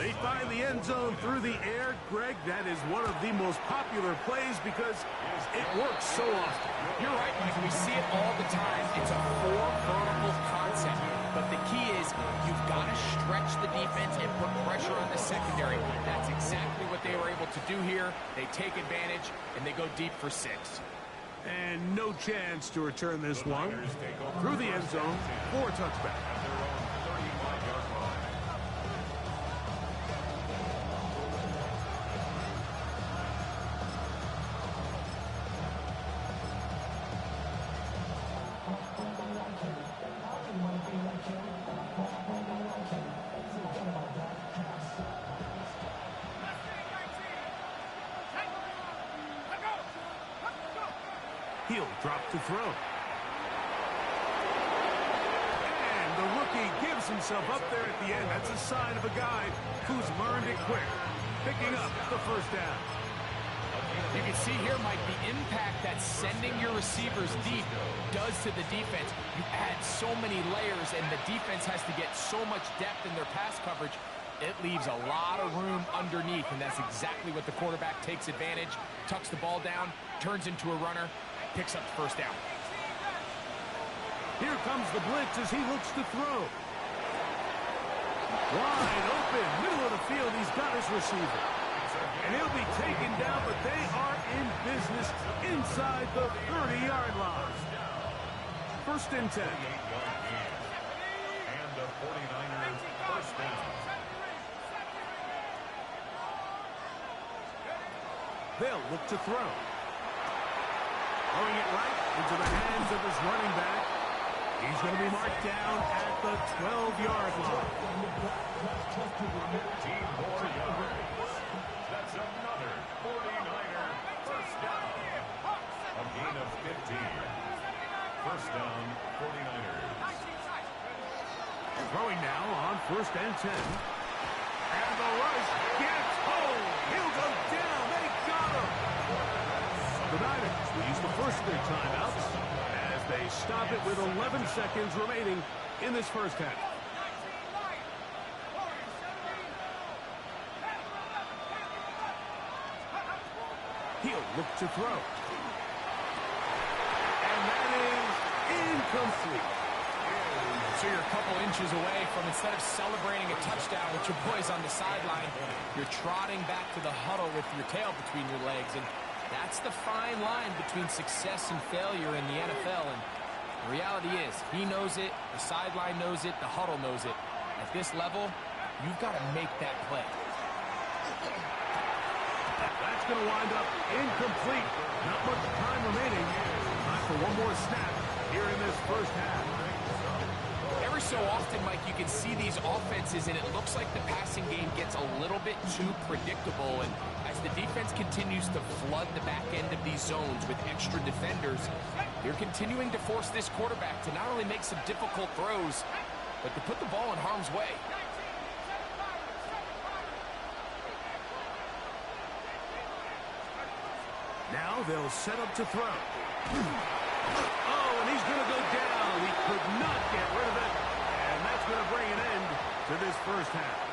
They find the end zone through the air. Greg, that is one of the most popular plays because it works so often. You're right, Mike. We see it all the time. It's a four-vertical concept. But the key is you've got to stretch the defense and put pressure on the secondary. That's exactly what they were able to do here. They take advantage, and they go deep for 6. And no chance to return this one. Through the end zone for a touchback. He'll drop to throw. And the rookie gives himself up there at the end. That's a sign of a guy who's learned it quick. Picking up the first down. You can see here, Mike, the impact that sending your receivers deep does to the defense. You add so many layers, and the defense has to get so much depth in their pass coverage. It leaves a lot of room underneath, and that's exactly what the quarterback takes advantage. Tucks the ball down, turns into a runner, picks up the first down. Here comes the blitz as he looks to throw. Wide open, middle of the field, he's got his receiver. And he'll be taken down, but they are in business inside the 30-yard line. First and 10. And the 49ers first down. They'll look to throw. Throwing it right into the hands of his running back. He's going to be marked down at the 12-yard line. 15 more yards. That's another 49er first down. A gain of 15. First down, 49ers. Throwing now on first and 10. And the rush gets home. He'll go down. They got him. The Niners will use the first of their timeouts as they stop it with 11 seconds remaining in this first half. He'll look to throw. And that is incomplete. So you're a couple inches away from, instead of celebrating a touchdown with your boys on the sideline, you're trotting back to the huddle with your tail between your legs. And that's the fine line between success and failure in the NFL. And the reality is, he knows it, the sideline knows it, the huddle knows it. At this level, you've got to make that play. That's going to wind up incomplete. Not much time remaining. Time for one more snap here in this first half. Every so often, Mike, you can see these offenses, and it looks like the passing game gets a little bit too predictable. And as the defense continues to flood the back end of these zones with extra defenders, they're continuing to force this quarterback to not only make some difficult throws, but to put the ball in harm's way. Now they'll set up to throw. Oh, and he's going to go down. He could not get rid of it. And that's going to bring an end to this first half.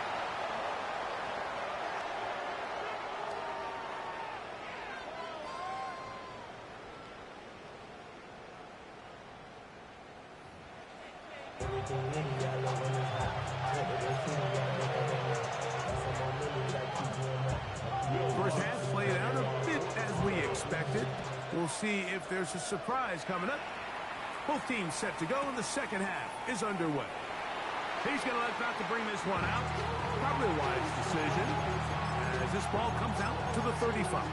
First half played out a bit as we expected. We'll see if there's a surprise coming up. Both teams set to go, and the second half is underway. He's going to elect not to bring this one out. Probably a wise decision as this ball comes out to the 35.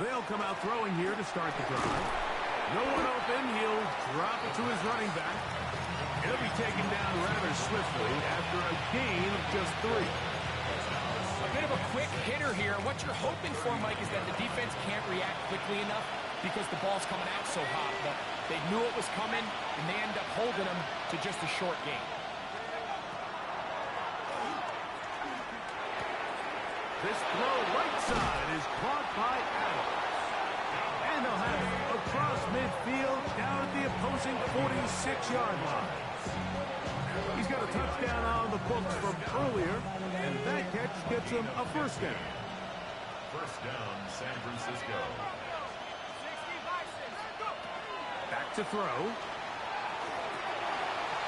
They'll come out throwing here to start the drive. No one open. He'll drop it to his running back. He'll be taken down rather swiftly after a gain of just 3. A bit of a quick hitter here. What you're hoping for, Mike, is that the defense can't react quickly enough because the ball's coming out so hot. But they knew it was coming, and they end up holding them to just a short gain. This throw right side is caught by Adams. And they'll have it across midfield down at the opposing 46-yard line. He's got a touchdown on the books from earlier, and that catch gets him a first down. First down, San Francisco. Back to throw.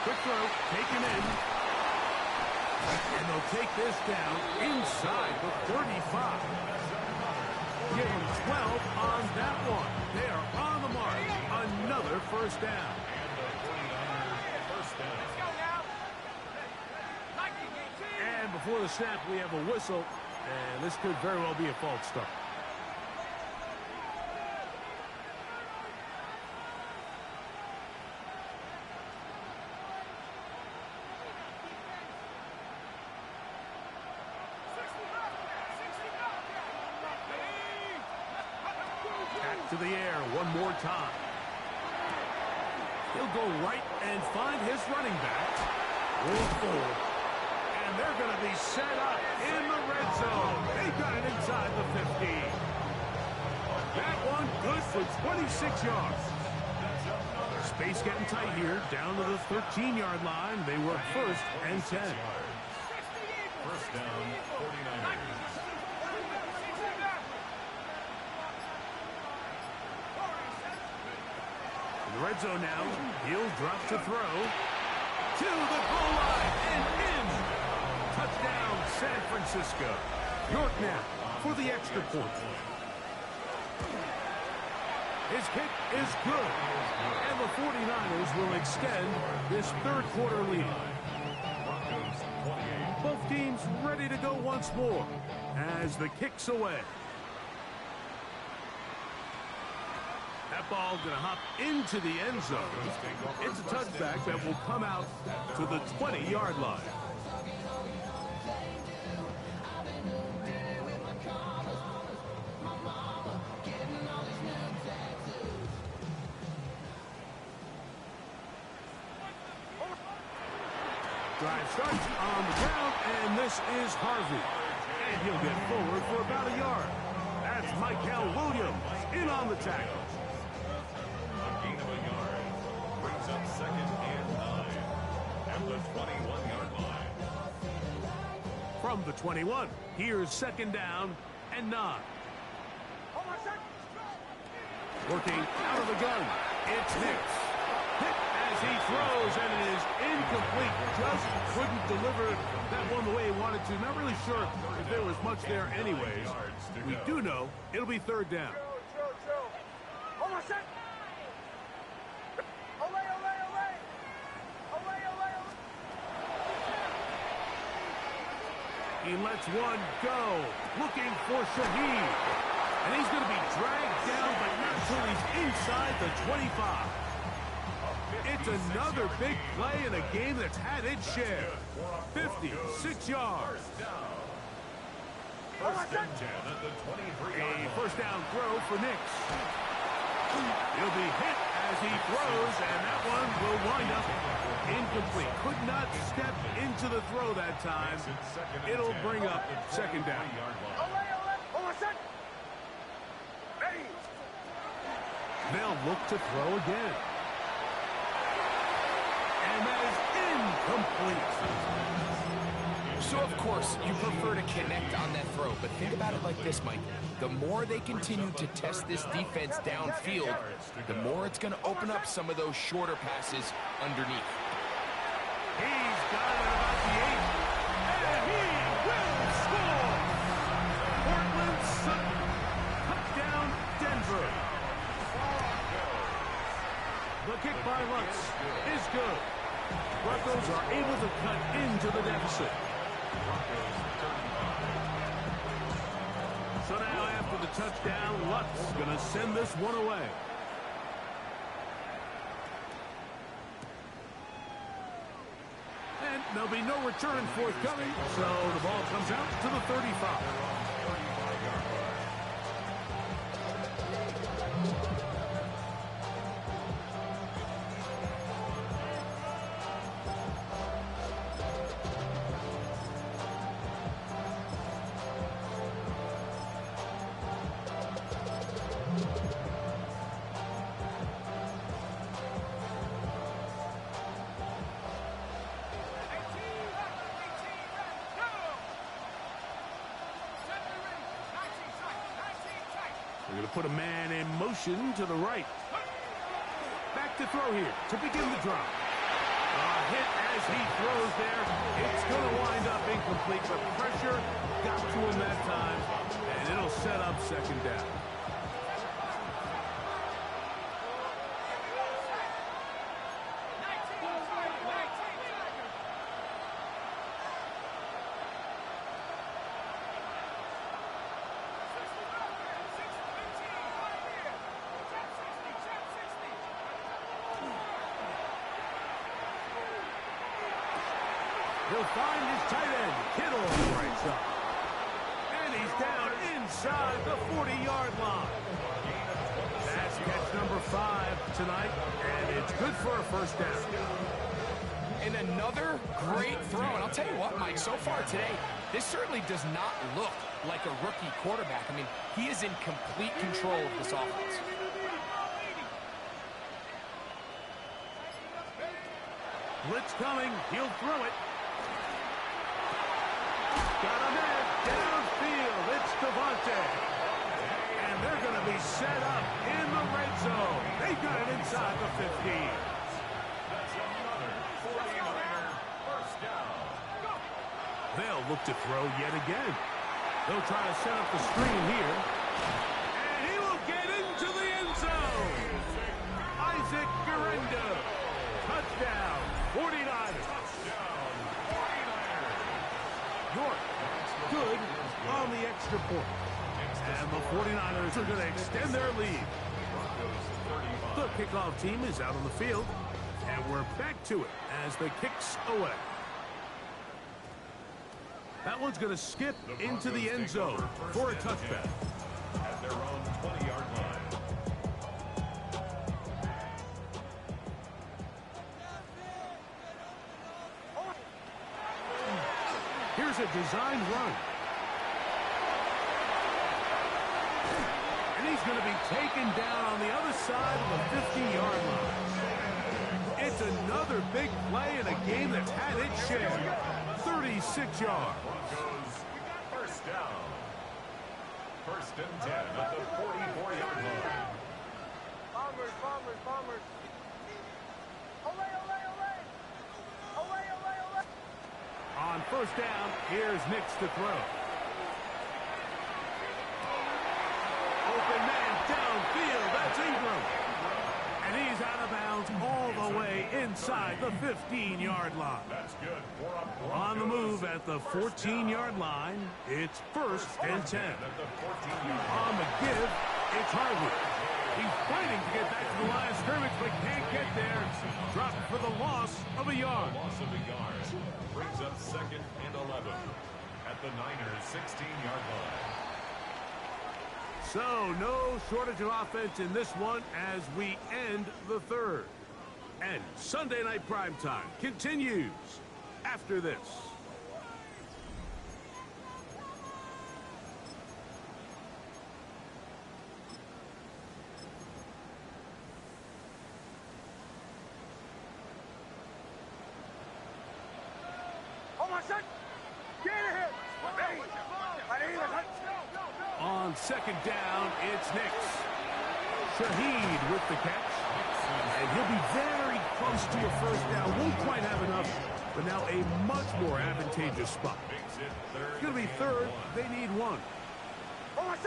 Quick throw, taken in. And they'll take this down inside the 35. Give them 12 on that one. They are on the mark. Another first down. And before the snap, we have a whistle. And this could very well be a false start. Back to the air one more time. He'll go right and find his running back. Roll forward. And they're going to be set up in the red zone. They got it inside the 15. That one good for 26 yards. Space getting tight here. Down to the 13-yard line. They were first and 10. First down, 49ers. In the red zone now. He'll drop to throw. To the goal line and in. Touchdown, San Francisco. York now for the extra point. His kick is good. And the 49ers will extend this third quarter lead. Both teams ready to go once more as the kick's away. That ball going to hop into the end zone. It's a touchback that will come out to the 20-yard line. Drive starts on the ground, and this is Harvey. And he'll get forward for about a yard. That's Michael Williams in on the tackle. Gain of a yard. Brings up second and 9 at the 21-yard line. From the 21, here's second down and 9. Working out of the gun, it's Hicks. Hit as he throws, and it is incomplete. Just couldn't deliver that one the way he wanted to. Not really sure if there was much there anyways. We do know it'll be third down. He lets one go, looking for Shaheed. And he's going to be dragged down, but not till he's inside the 25. It's another big play in a game that's had its share. 56 yards. First and 10 at the 23-yard line. A first down throw for Nix. He'll be hit as he throws, and that one will wind up incomplete. Could not step into the throw that time. It'll bring up second down. They'll look to throw again. And that is incomplete. So, of course, you prefer to connect on that throw, but think about it like this, Mike. The more they continue to test this defense downfield, the more it's going to open up some of those shorter passes underneath. He's got it about the 8, and he will score! Portland Sutton, touchdown Denver. The kick by Lutz is good. Broncos are able to cut into the deficit. So now after the touchdown, Lutz going to send this one away. And there'll be no return forthcoming, so the ball comes out to the 35. We're going to put a man in motion to the right. Back to throw here to begin the drop. Hit as he throws there. It's going to wind up incomplete, but pressure got to him that time, and it'll set up second down. He'll find his tight end, Kittle, on the right side. And he's down inside the 40-yard line. That's catch number 5 tonight, and it's good for a first down. And another great throw. And I'll tell you what, Mike, so far today, this certainly does not look like a rookie quarterback. I mean, he is in complete control of this offense. Blitz coming. He'll throw it. Got a man downfield. It's Devontae. And they're going to be set up in the red zone. They've got it inside the 15. That's another 49er first down. They'll look to throw yet again. They'll try to set up the screen here. And he will get into the end zone. Isaac Guerrero. Touchdown, 49ers. York, good on the extra point. And the 49ers are going to extend their lead. The kickoff team is out on the field. And we're back to it as the kick's away. That one's going to skip into the end zone for a touchback. At their own 20-yard line. Here's a designed run. And he's going to be taken down on the other side of the 50-yard line. It's another big play in a game that's had its share. 36 yards. Broncos first down. First and 10 at the 44-yard line. Bombers. Ole. On first down, here's Nix to throw. Open man downfield. That's Ingram. And he's out of bounds all the way inside the 15-yard line. That's good for a Broncos. On the move at the 14-yard line, it's first and 10. At the 14-yard line. On the give, it's Harvey. He's fighting to get back to the line of scrimmage, but can't get there. Dropped for the loss of a yard. Loss of a yard. Brings up second and 11 at the Niners' 16-yard line. So, no shortage of offense in this one as we end the third. And Sunday Night Primetime continues after this. On second down, it's Nix. Shaheed with the catch. And he'll be very close to a first down. Won't quite have enough, but now a much more advantageous spot. It's going to be third. They need one. That's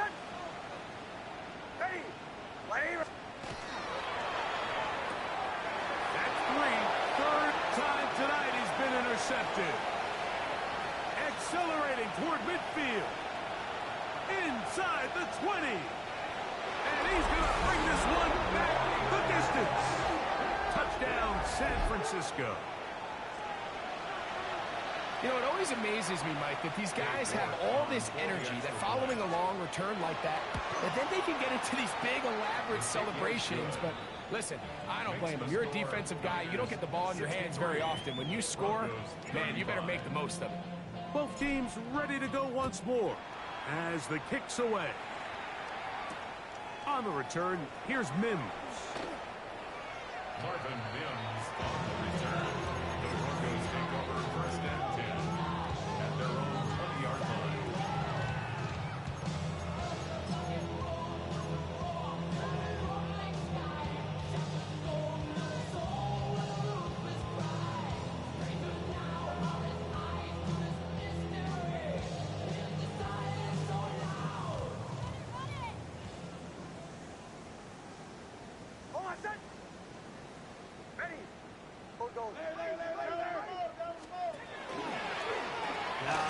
3. Third time tonight he's been intercepted. Accelerating toward midfield. Inside the 20. And he's going to bring this one back the distance. Touchdown, San Francisco. You know, it always amazes me, Mike, that these guys have all this energy, that following a long return like that then they can get into these big, elaborate celebrations. But listen, I don't blame them. You're a defensive guy. You don't get the ball in your hands very often. When you score, man, you better make the most of it. Both teams ready to go once more as the kick's away. On the return, here's Mims. Marvin Mims on the return. The Broncos take over first and 10 at their own 20-yard line.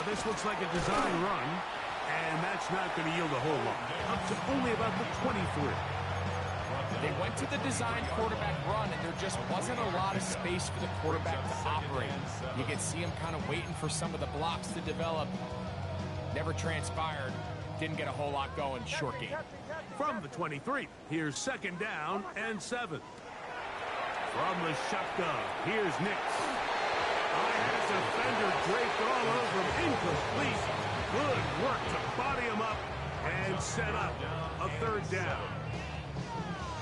this looks like a design run, and that's not going to yield a whole lot. Up to only about the 23. They went to the design quarterback run, and there just wasn't a lot of space for the quarterback to operate. You could see him kind of waiting for some of the blocks to develop. Never transpired. Didn't get a whole lot going. Short game. From the 23, here's 2nd down and 7. From the shotgun, here's Nix. His defender draped all over him. Incomplete. Good work to body him up and set up a 3rd down.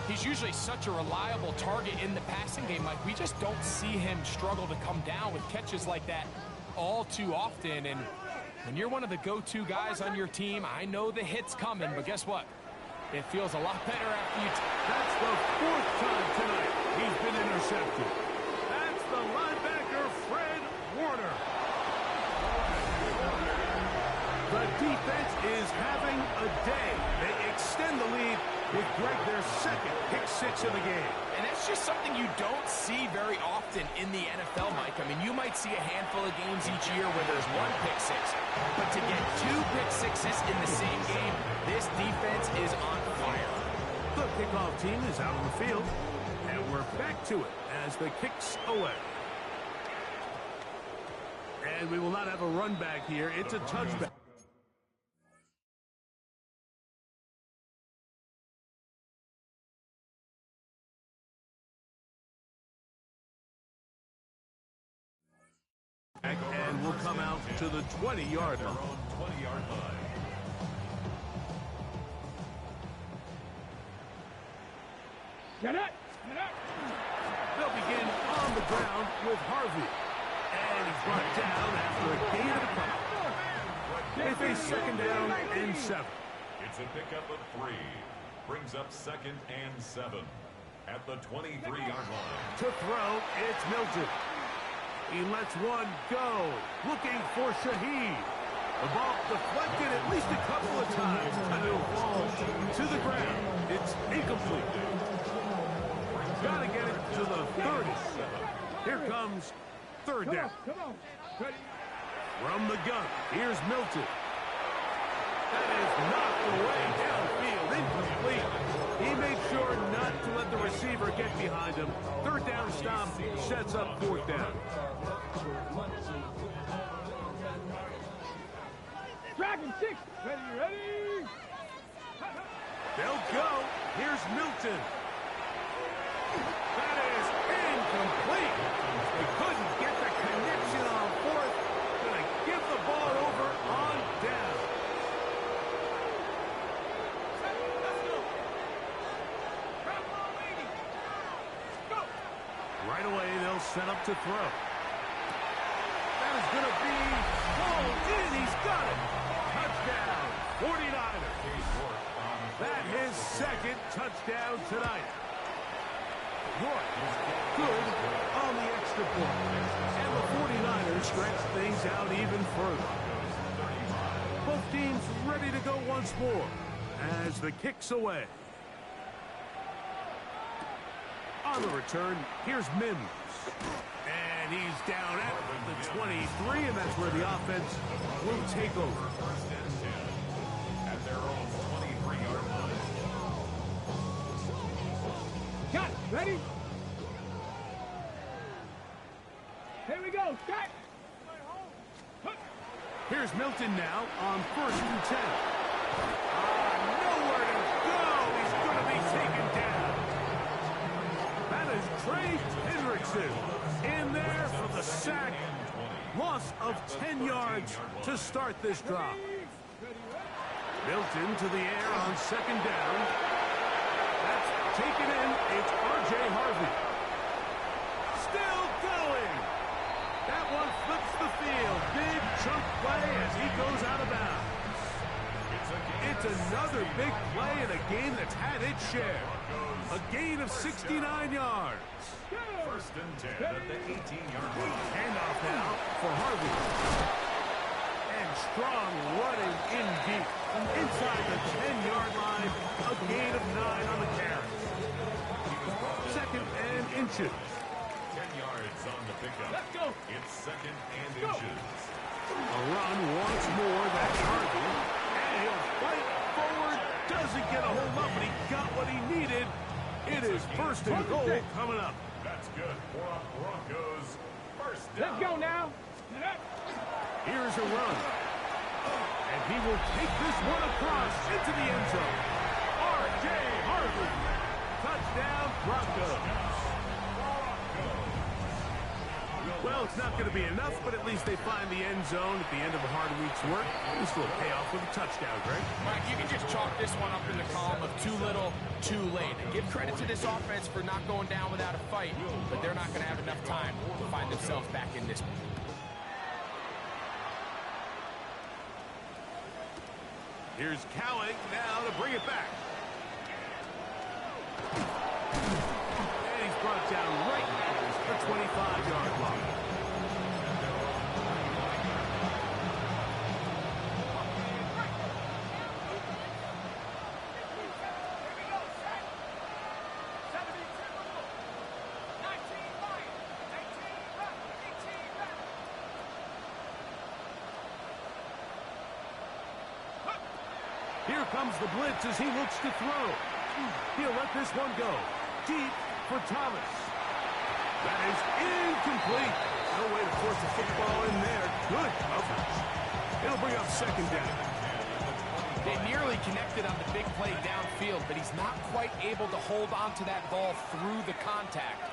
He's usually such a reliable target in the passing game. Like, we just don't see him struggle to come down with catches like that all too often. And when you're one of the go-to guys on your team, I know the hit's coming, but guess what? It feels a lot better after you... That's the 4th time tonight he's been intercepted. That's the linebacker, Fred Warner. The defense is having a day. They extend the lead with Greg their 2nd pick-6 of the game. And that's just something you don't see very often in the NFL, Mike. I mean, you might see a handful of games each year where there's 1 pick-6. But to get 2 pick-6s in the same game, this defense is on fire. The kickoff team is out on the field, and we're back to it as the kick's away. And we will not have a run back here. It's a touchback. And we'll come out to the 20-yard line. 20-yard line. Get it! Get it! They'll begin on the ground with Harvey. And he's brought down after a gain of a couple. They face 2nd down and 7. It's a pickup of 3. Brings up 2nd and 7. At the 23-yard line. To throw, it's Milton. He lets one go, looking for Shaheed. The ball deflected at least a couple of times, and it'll fall to the ground. It's incomplete. Got to get it to the 30. Here comes 3rd down. Come on. Ready? From the gun, here's Milton. That is knocked away downfield, incomplete. He made sure not to let the receiver get behind him. 3rd down stop sets up 4th down. Dragon 6. Ready? They'll go. Here's Milton. That is incomplete. They couldn't get the connection on 4th. Gonna give the ball over on down. Right away, they'll set up to throw. That is going to be pulled in. He's got it. Touchdown, 49ers. That his 2nd touchdown tonight. York good on the extra point. And the 49ers stretch things out even further. Both teams ready to go once more as the kick's away. On the return, here's Mims. And he's down at the 23, and that's where the offense will take over. At their own 23-yard line. Got it. Ready? Here we go. Start. Here's Milton now on 1st and 10. Nowhere to go. He's going to be taken down. That is Trey Hendrickson in there for the sack. Loss of 10 yards to start this drive. Milton to the air on 2nd down. That's taken in. It's R.J. Harvey. Still going. That one flips the field. Big chunk play as he goes out of bounds. It's another big play in a game that's had its share. A gain of 69 yards. 1st and 10 at the 18-yard line. Handoff now for Harvey. And strong running in deep. Inside the 10-yard line. A gain of 9 on the carry. 2nd and inches. 10 yards on the pickup. Let's go. It's 2nd and inches. A run once more, that's Harvey. And he'll fight forward. Doesn't get a hold up, but he got what he needed. It is first and goal coming up. That's good for a Broncos first down. Let's go now. Here's a run. And he will take this one across into the end zone. R.J. Harvey. Touchdown, Broncos. Well, it's not going to be enough, but at least they find the end zone at the end of a hard week's work. This will pay off with a touchdown, Greg. Mike, you can just chalk this one up in the column of too little, too late. Give credit to this offense for not going down without a fight, but they're not going to have enough time to find themselves back in this one. Here's Cowing now to bring it back. And he's brought down right at the 25-yard line. Here comes the blitz as he looks to throw. He'll let this one go. Deep for Thomas. That is incomplete. No way to force the football in there. Good coverage. It'll bring up second down. They nearly connected on the big play downfield, but he's not quite able to hold on to that ball through the contact.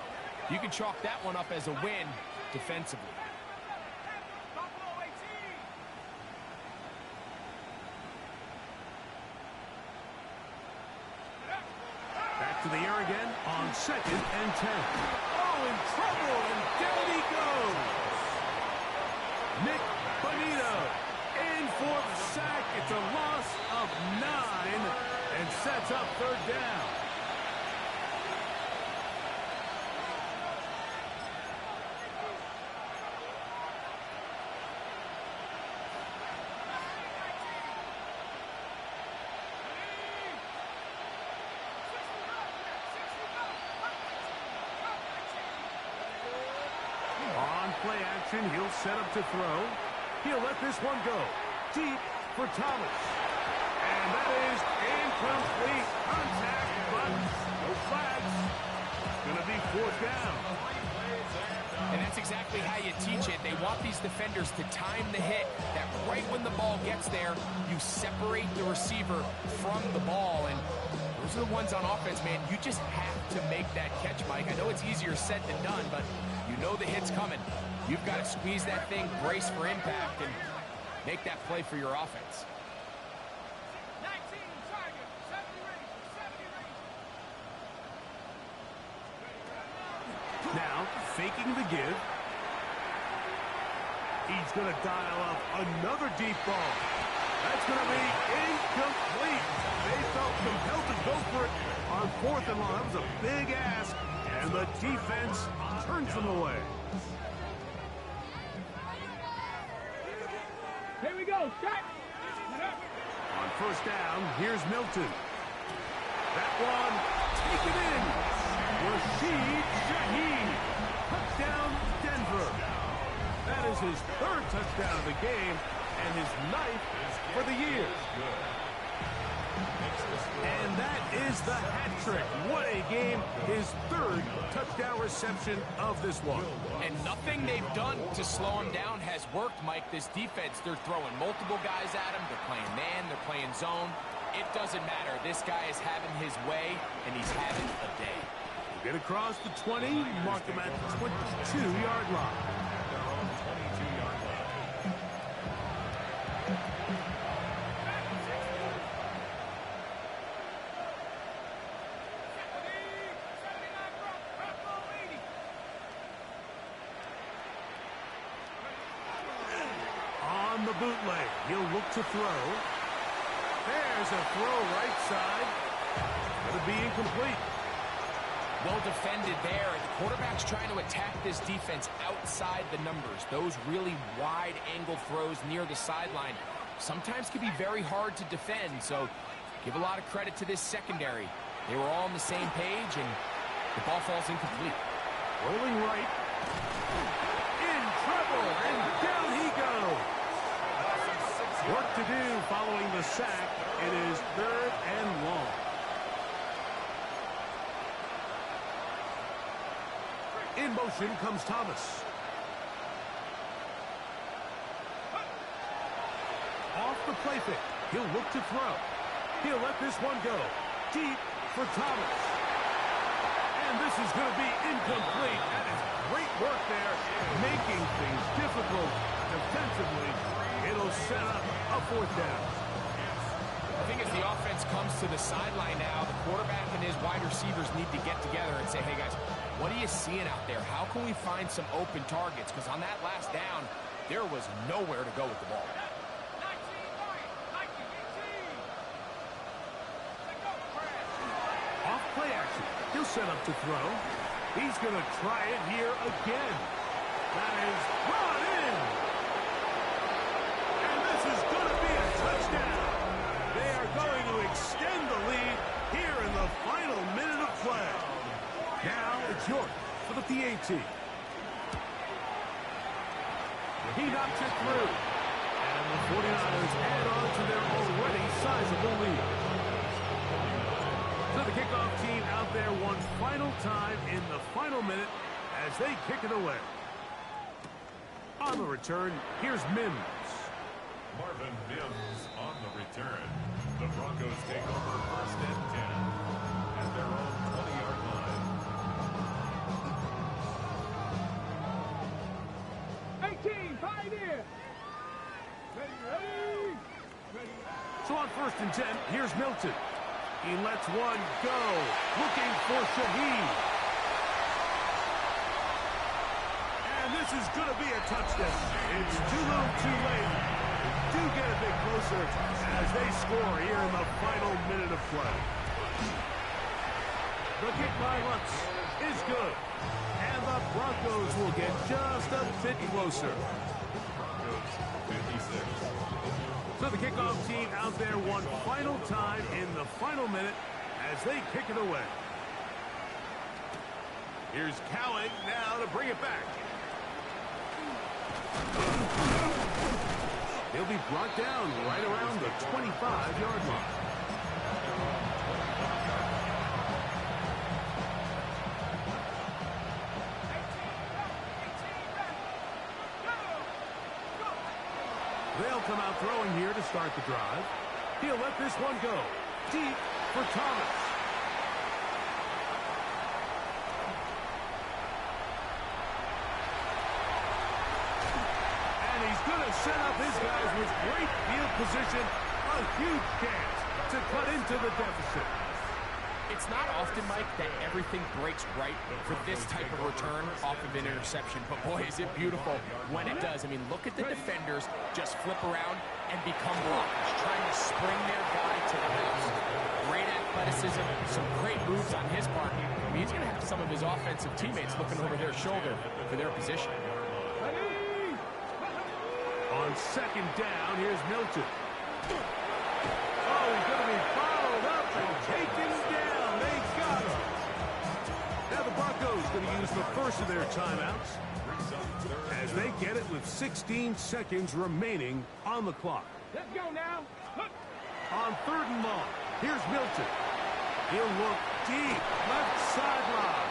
You can chalk that one up as a win defensively. To the air again on 2nd and 10. Oh, in trouble, and down he goes. Nick Bonito in for the sack. It's a loss of 9 and sets up third down. Play action, he'll set up to throw. He'll let this one go. Deep for Thomas. And that is incomplete. Contact, but no flags. It's going to be fourth down. And that's exactly how you teach it. They want these defenders to time the hit, that right when the ball gets there, you separate the receiver from the ball. And those are the ones on offense, man. You just have to make that catch, Mike. I know it's easier said than done, but you know the hit's coming. You've got to squeeze that thing, brace for impact, and make that play for your offense. 19 target, 70 range, 70 range. Now, faking the give. He's going to dial up another deep ball. That's going to be incomplete. They felt compelled to go for it on 4th and long. That was a big ask, and the defense turns them away. Here we go, shot. On first down, here's Milton. That one, taken in. Rashid Shaheed. Touchdown, Denver. That is his 3rd touchdown of the game and his 9th for the year. And that is the hat trick. What a game. His 3rd touchdown reception of this one. And nothing they've done to slow him down has worked, Mike. This defense, they're throwing multiple guys at him. They're playing man. They're playing zone. It doesn't matter. This guy is having his way, and he's having a day. Get across the 20. Mark him at the 22-yard line. On the bootleg, he'll look to throw. There's a throw right side. Going to be incomplete. Well defended there. The quarterback's trying to attack this defense outside the numbers. Those really wide angle throws near the sideline sometimes can be very hard to defend. So give a lot of credit to this secondary. They were all on the same page, and the ball falls incomplete. Rolling right. In trouble, and down he goes. Work to do following the sack. It is 3rd and long. In motion comes Thomas. Off the play fake. He'll look to throw. He'll let this one go. Deep for Thomas. And this is going to be incomplete. That is great work there, making things difficult defensively. It'll set up a 4th down. I think as the offense comes to the sideline now, the quarterback and his wide receivers need to get together and say, hey, guys, what are you seeing out there? How can we find some open targets? Because on that last down, there was nowhere to go with the ball. Off play action. He'll set up to throw. He's going to try it here again. That is brought in. And this is going to be a touchdown. They are going to extend the lead here in the final minute of play. Now it's York for the PAT. He knocks it through. And the 49ers add on to their already sizable lead. So the kickoff team out there one final time in the final minute as they kick it away. On the return, here's Mims. Marvin Mims on the return. The Broncos take over 1st and 10 at their own 20-yard line. 18, 5 here. Ready. So on 1st and 10, here's Milton. He lets one go, looking for Shaheed. And this is going to be a touchdown. It's too little too late. Do get a bit closer as they score here in the final minute of play. The kick by Lutz is good. And the Broncos will get just a bit closer. Broncos 56. So the kickoff team out there one final time in the final minute as they kick it away. Here's Cowing now to bring it back. He'll be brought down right around the 25-yard line. They'll come out throwing here to start the drive. He'll let this one go. Deep for Thomas. And he's going to set up his guys with great field position. A huge chance to cut into the deficit. It's not often, Mike, that everything breaks right for this type of return off of an interception. But, boy, is it beautiful when it does. I mean, look at the defenders just flip around and become blockers, trying to spring their guy to the house. Great athleticism, some great moves on his part. I mean, he's going to have some of his offensive teammates looking over their shoulder for their position. On 2nd down, here's Milton. Oh, he's going to be followed up and taken down. They got him. Now the Broncos going to use the first of their timeouts as they get it with 16 seconds remaining on the clock. Let's go now. On 3rd and long, here's Milton. He'll look deep, left sideline.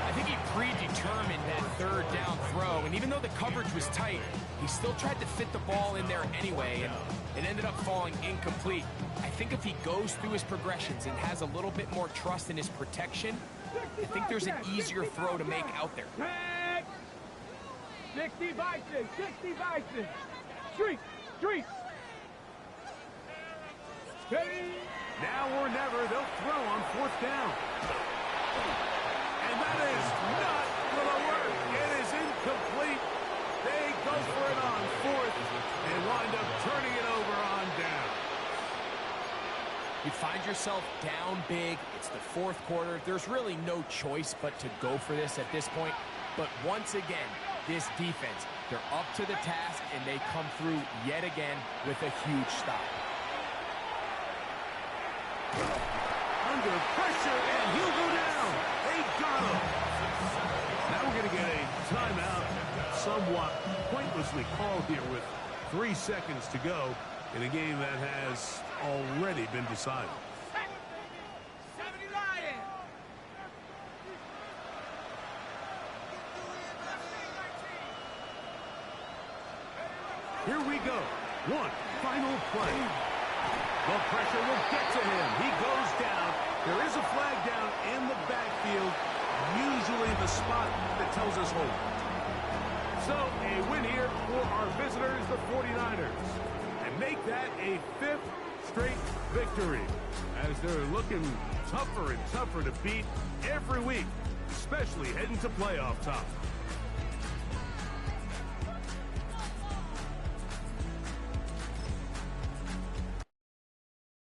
I think he predetermined that 3rd down throw, and even though the coverage was tight, he still tried to fit the ball in there anyway, and it ended up falling incomplete. I think if he goes through his progressions and has a little bit more trust in his protection, I think there's an easier throw to make out there. 60 Bison, 60 Bison. Street. Steady. Now or never, they'll throw on 4th down. And that is not going to work. It is incomplete. They go for it on 4th and wind up turning it over on down. You find yourself down big. It's the 4th quarter. There's really no choice but to go for this at this point. But once again, this defense, they're up to the task, and they come through yet again with a huge stop. Under pressure, and he'll go down. They got him. Now we're going to get a timeout, somewhat pointlessly called here with 3 seconds to go in a game that has already been decided. Here we go. One final play. The pressure will get to him. He goes down. There is a flag down in the backfield, usually the spot that tells us hold. So a win here for our visitors, the 49ers, and make that a 5th straight victory as they're looking tougher and tougher to beat every week, especially heading to playoff time.